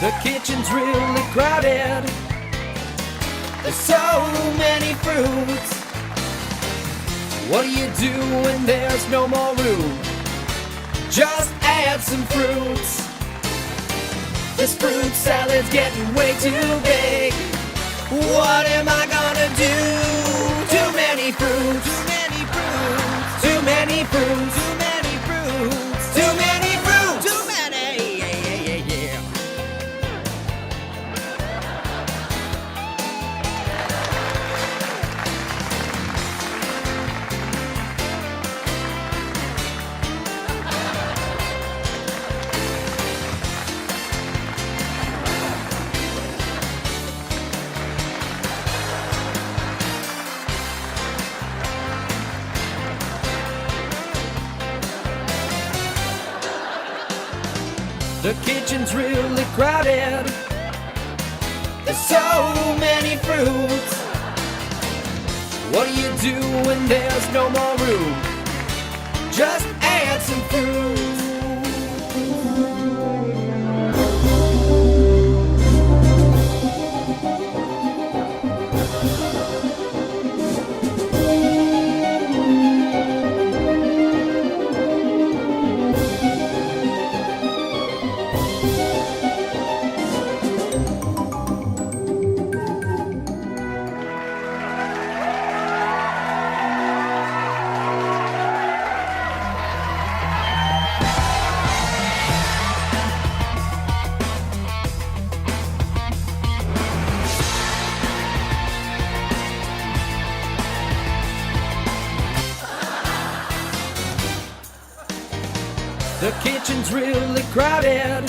The kitchen's really crowded. There's so many fruits. What do you do when there's no more room? Just add some fruits. This fruit salad's getting way too big. What am I gonna do? Too many fruits. Too many fruits. Too many fruits. Too many fruits. Too many fruits. Too many. Yeah. The kitchen's really crowded. There's so many fruits. What do you do when there's no more room? Just add some fruit. The kitchen's really crowded.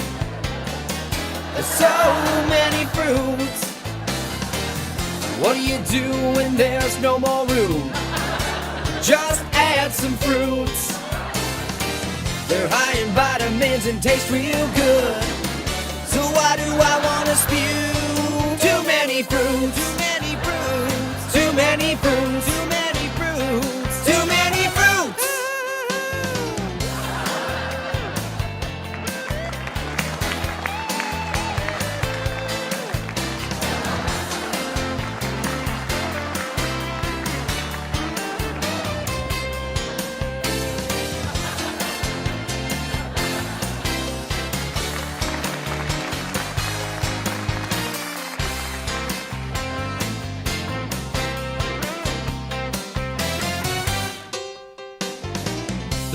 There's so many fruits. What do you do when there's no more room? Just add some fruits. They're high in vitamins and taste real good. So why do I wanna spew? Too many fruits. Too many fruits. Too many fruits. Too many fruits. Too many fruits.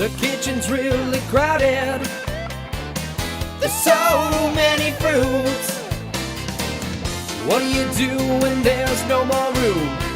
The kitchen's really crowded. There's so many fruits. What do you do when there's no more room?